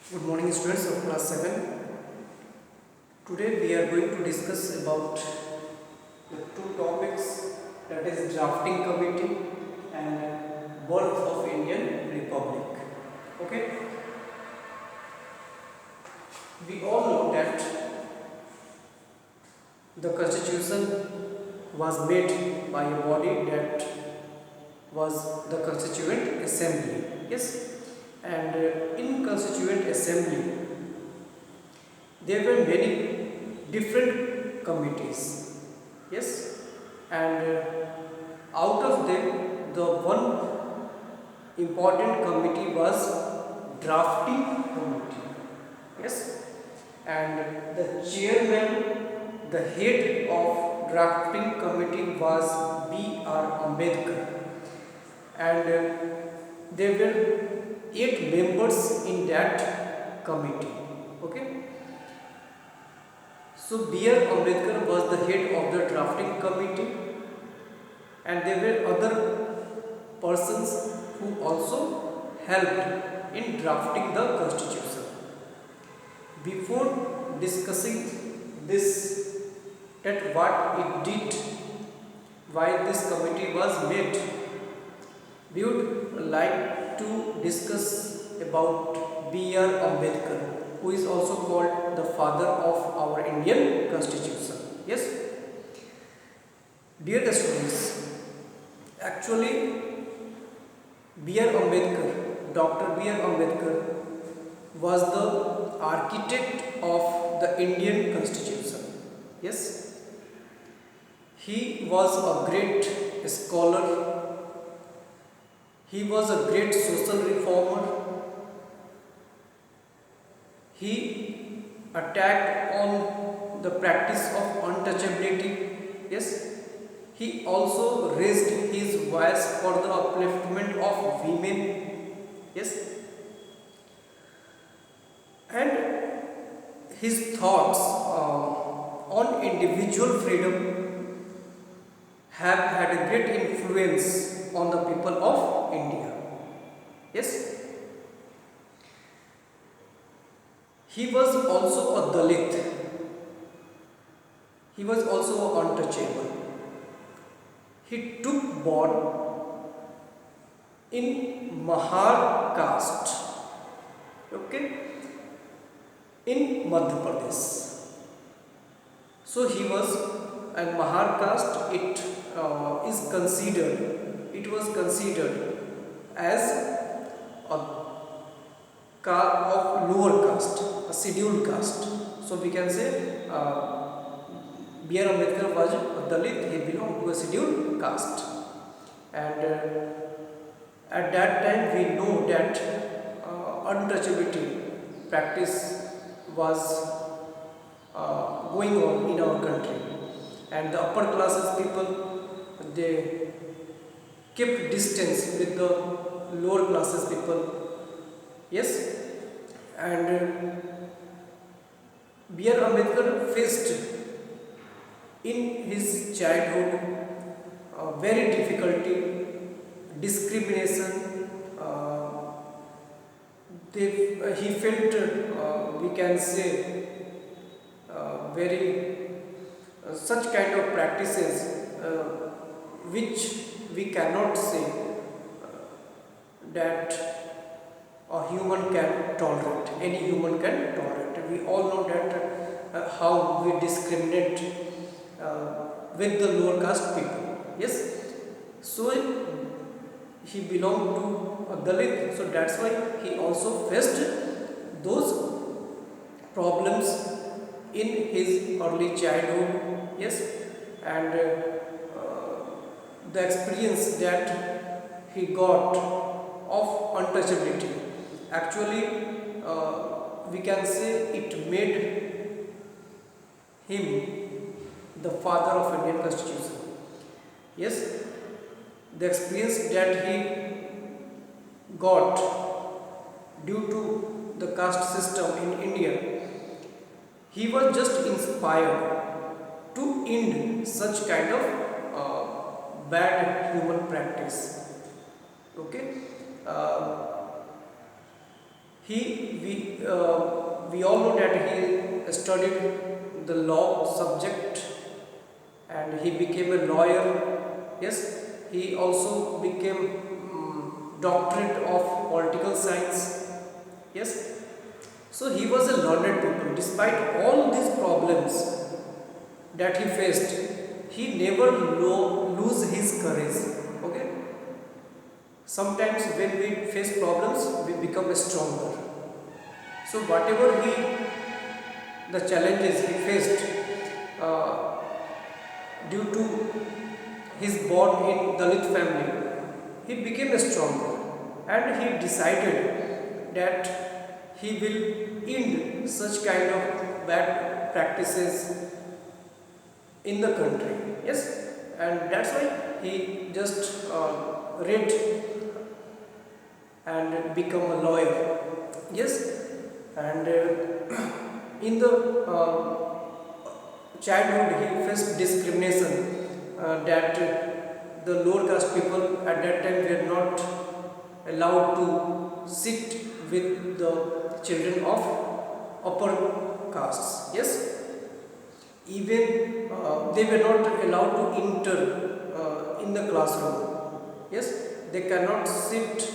Good morning students of class 7. Today we are going to discuss about the two topics, that is drafting committee and birth of Indian Republic. Okay, we all know that the constitution was made by a body that was the Constituent Assembly. Yes, and in Constituent Assembly there were many different committees. Yes, and out of them the one important committee was drafting committee. Yes, and the chairman, the head of drafting committee was B.R. Ambedkar, and there were 8 members in that committee. Okay, so B.R. Ambedkar was the head of the drafting committee, and there were other persons who also helped in drafting the constitution. Before discussing this, that what it did, why this committee was made, we would like to discuss about B.R. Ambedkar, who is also called the father of our Indian Constitution. Yes, dear students, actually B.R. Ambedkar, Dr. B.R. Ambedkar was the architect of the Indian Constitution. Yes, he was a great scholar, he was a great social reformer. He attacked on the practice of untouchability. Yes, he also raised his voice for the upliftment of women. Yes, and his thoughts on individual freedom have had a great influence on the people of India. Yes, he was also a Dalit. He was also untouchable. He took born in Mahar caste. Okay, in Madhya Pradesh. So he was, and Mahar caste, it was considered as a of lower caste, a scheduled caste. So we can say B.R. Ambedkar was a Dalit, he belonged to a scheduled caste. And at that time we know that untouchability practice was going on in our country, and the upper classes people, they kept distance with the lower classes people. Yes, and B.R. Ambedkar faced in his childhood very difficulty, discrimination. He felt, we can say, very such kind of practices which we cannot say that a human can tolerate, any human can tolerate. We all know that how we discriminate with the lower caste people. Yes, so he belonged to a Dalit, so that's why he also faced those problems in his early childhood. Yes, and the experience that he got of untouchability, actually we can say it made him the father of Indian Constitution. Yes, the experience that he got due to the caste system in India, he was just inspired to end such kind of bad human practice. Okay, He we all know that he studied the law subject and he became a lawyer. Yes, he also became doctorate of political science. Yes, so he was a learned people. Despite all these problems that he faced, he never lose his courage. Okay, sometimes when we face problems we become stronger. So whatever the challenges he faced uh, due to his born in Dalit family, he became stronger and he decided that he will end such kind of bad practices in the country. Yes, and that's why he just read and become a lawyer. Yes, and in the childhood he faced discrimination, that the lower caste people at that time were not allowed to sit with the children of upper castes. Yes, even they were not allowed to enter in the classroom. Yes, they cannot sit,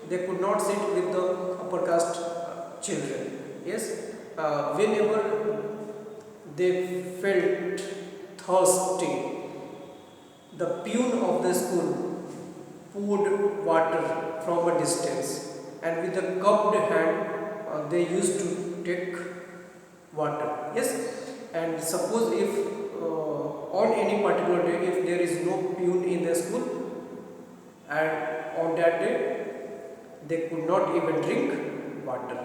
they could not sit with the upper caste children. Yes, whenever they felt thirsty, the peon of the school poured water from a distance, and with a cupped hand they used to take water. Yes, and suppose if on any particular day if there is no peon in the school, and on that day they could not even drink water.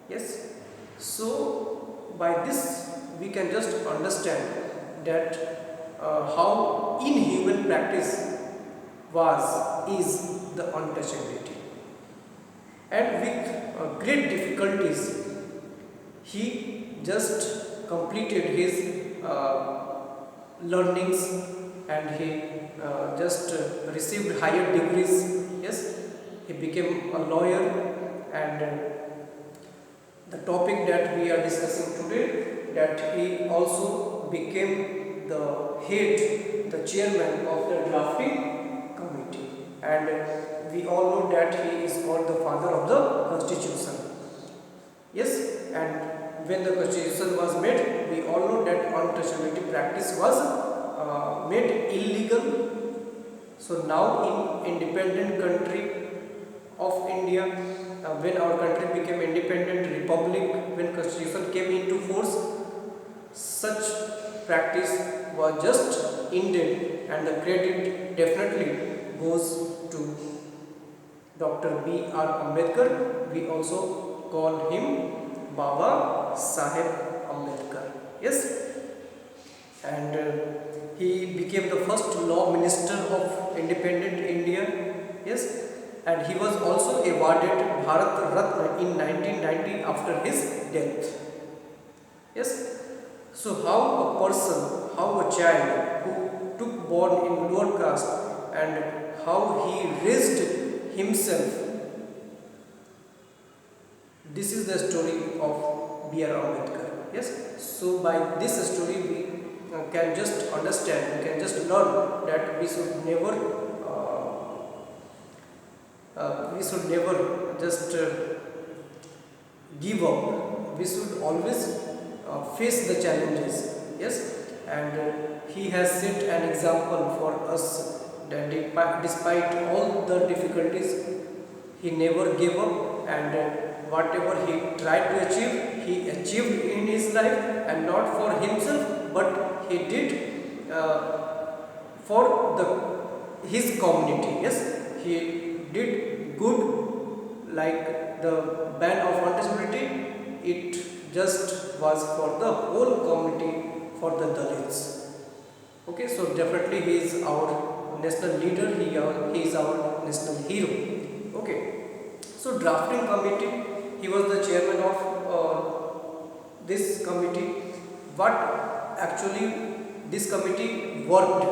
Yes, so by this we can just understand that how inhuman practice is the untouchability. And with great difficulties he just completed his learnings, and he just received higher degrees. Yes, he became a lawyer, and the topic that we are discussing today, that he also became the head, the chairman of the drafting committee, and we all know that he is called the father of the constitution. Yes, and when the constitution was made, we all know that untouchability practice was made illegal. So now in independent country of India, when our country became independent republic, when constitution came into force, such practice was just ended, and the credit definitely goes to Dr. B.R. Ambedkar. We also call him Baba Saheb Ambedkar. Yes, and he became the first law minister of independent India. Yes, and he was also awarded Bharat Ratna in 1990 after his death. Yes, so how a person, how a child who took born in lower caste, and how he raised himself, this is the story of B.R. Ambedkar. Yes, so by this story we can just understand, we can just learn that we should never just give up. We should always face the challenges. Yes, and he has set an example for us that despite all the difficulties he never gave up, and whatever he tried to achieve, he achieved in his life, and not for himself, but he did for his community. Yes, he did good, like the ban of untouchability, it just was for the whole community, for the Dalits. Okay, so definitely he is our national leader, he is our national hero. Okay, so drafting committee, he was the chairman of this committee. What actually this committee worked,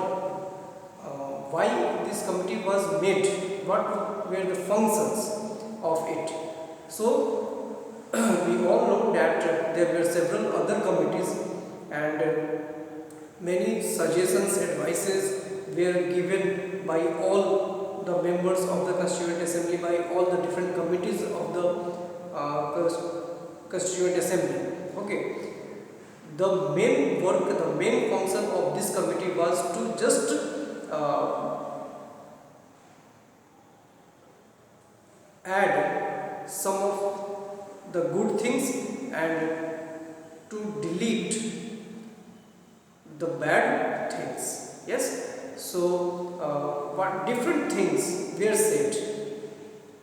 why this committee was made, what were the functions of it. So we all know that there were several other committees, and many suggestions, advices were given by all the members of the Constituent Assembly, by all the different committees of the Constituent Assembly. Okay, the main work, the main function of this committee was to just add some of the good things and to delete the bad things. Yes, so what different things were said,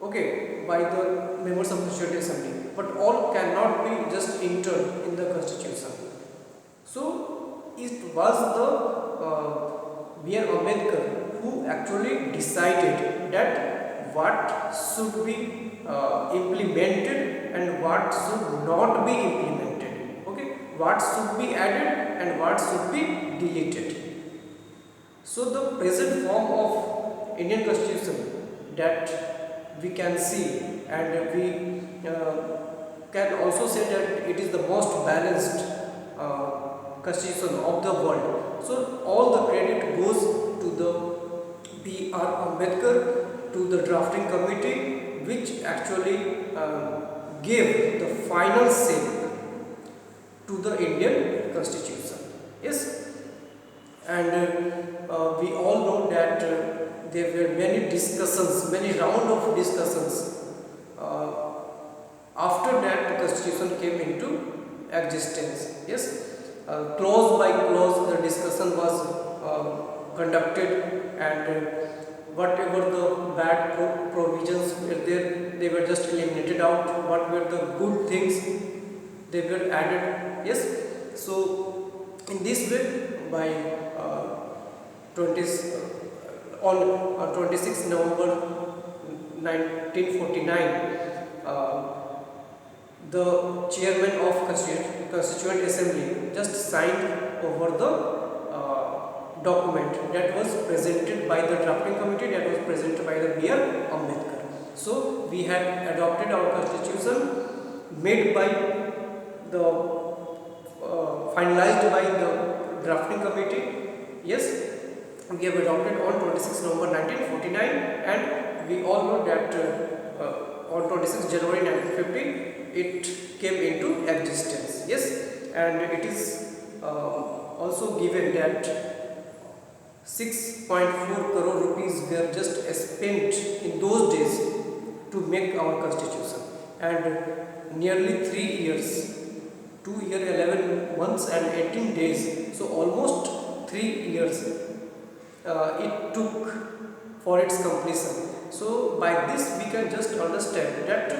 okay, by the members of the Constituent Assembly, but all cannot be just entered in the Constitution. So it was the B.R. Ambedkar who actually decided that what should be implemented and what should not be implemented. Okay, what should be added and what should be deleted. So the present form of Indian Constitution that we can see, and we can also say that it is the most balanced constitution of the world. So all the credit goes to the B.R. Ambedkar, to the drafting committee, which actually gave the final say to the Indian Constitution. Yes, and we all know that there were many discussions, many round of discussions. After that, the Constitution came into existence. Yes, clause by clause, the discussion was conducted, and whatever the bad provisions were there, they were just eliminated out. What were the good things, they were added. Yes, so in this way, by 26 November 1949, the chairman of Constituent Assembly just signed over the document that was presented by the drafting committee, that was presented by the B.R. Ambedkar. So we had adopted our constitution, made by the finalized by the drafting committee. Yes, we have adopted on 26 November 1949, and we all know that on 26 January 1950 it came into existence. Yes, and it is also given that 6.4 crore rupees were just spent in those days to make our constitution, and nearly 3 years, 2 years 11 months and 18 days, so almost 3 years it took for its completion. So by this we can just understand that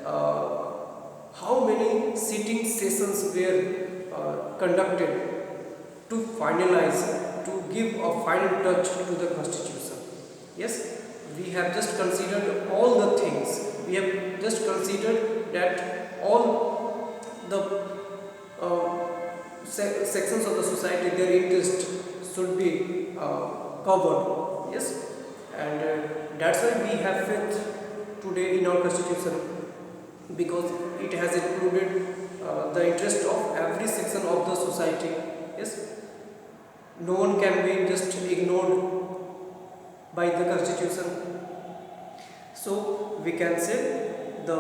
how many sitting sessions were conducted to finalize, to give a final touch to the constitution. Yes, we have just considered all the things. We have just considered that all the sections of the society, their interest should be covered. Yes, and that's why we have faith today in our constitution, because it has included the interest of every section of the society. Yes, no one can be just ignored by the constitution. So we can say the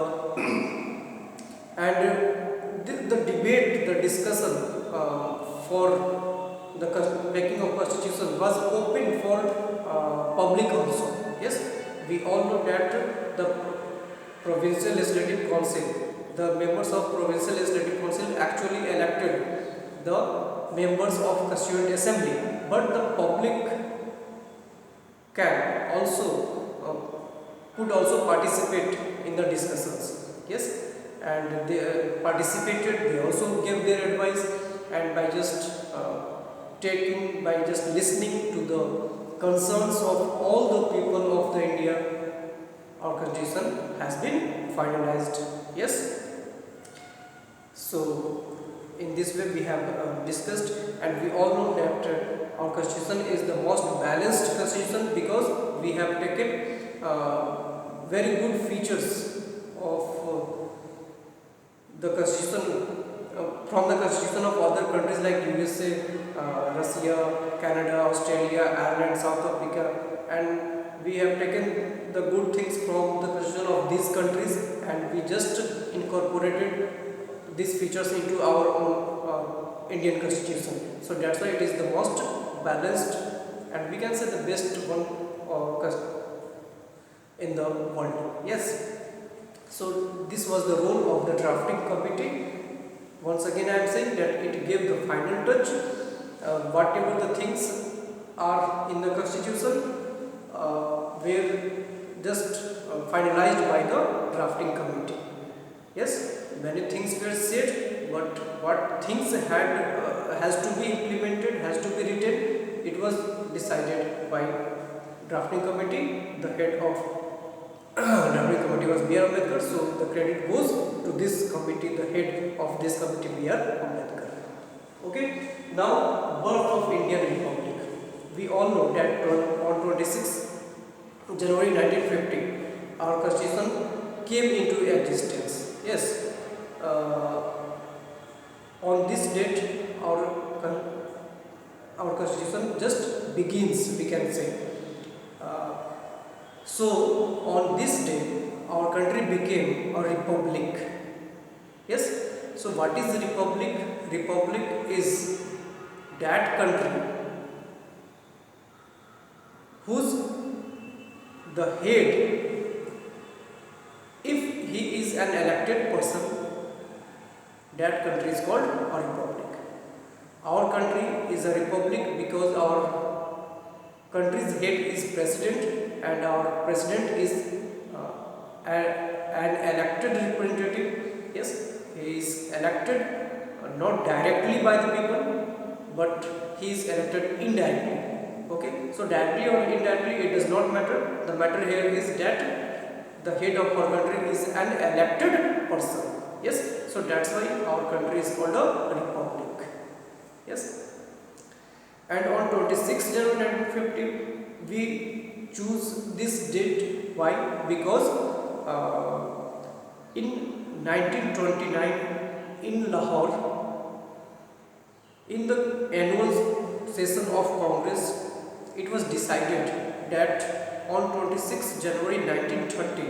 and the debate, the discussion for the making of constitution was open for public also. Yes, we all know that the Provincial Legislative Council, the members of Provincial Legislative Council actually elected the members of Constituent Assembly, but the public can also could also participate in the discussions. Yes, and they participated, they also gave their advice, and by just by just listening to the concerns of all the people of the India, our constitution has been finalized. Yes, so in this way we have discussed, and we all know that our constitution is the most balanced constitution, because we have taken very good features of the constitution from the constitution of other countries like USA, Russia, Canada, Australia, Ireland, South Africa, and we have taken the good things from the constitution of these countries and we just incorporated these features into our own Indian constitution. So that's why it is the most balanced and we can say the best one in the world. Yes. So this was the role of the drafting committee. Once again I am saying that it gave the final touch. Whatever the things are in the constitution were just finalized by the drafting committee. Yes, many things were said, but what things has to be implemented, has to be written, it was decided by drafting committee. The head of drafting committee was B.R. Ambedkar, so the credit goes to this committee, the head of this committee, B.R. Ambedkar. Okay, now birth of Indian Republic. We all know that on 26 January 1950, our constitution came into existence. Yes, on this date, our constitution just begins, we can say. So on this day, our country became a republic. Yes. So what is republic? Republic is that country whose the head, if he is an elected person, that country is called a republic. Our country is a republic because our country's head is president and our president is an elected representative. Yes, he is elected not directly by the people, but he is elected indirectly. Okay, so directly or indirectly it does not matter. The matter here is that the head of our country is an elected person. Yes, so that's why our country is called a republic. Yes, and on 26 January 1950 we choose this date. Why? Because in 1929 in Lahore, in the annual session of Congress, it was decided that on 26 January 1930,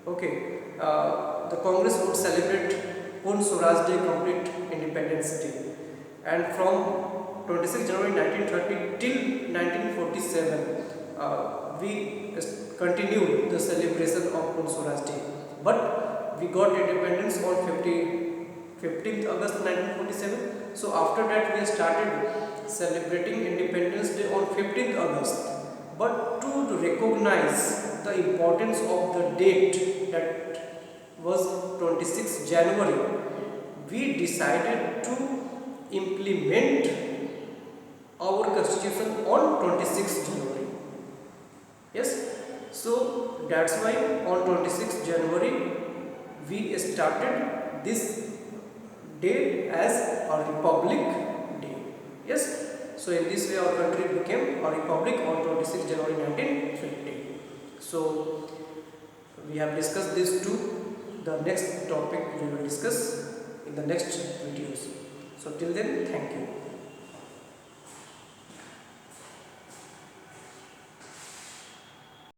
okay, the Congress would celebrate Purn Swaraj Day, complete Independence Day, and from 26 January 1930 till 1947, we continued the celebration of Purn Swaraj Day. But we got independence on 15th August 1947. So after that we started celebrating Independence Day on 15th August. But to recognize the importance of the date, that was 26 January, we decided to implement our constitution on 26 January. Yes, so that's why on 26 January we started this day as a republic day. Yes, so in this way our country became a republic on 26 January 1950. So we have discussed these two. The next topic we will discuss in the next videos. So till then, thank you.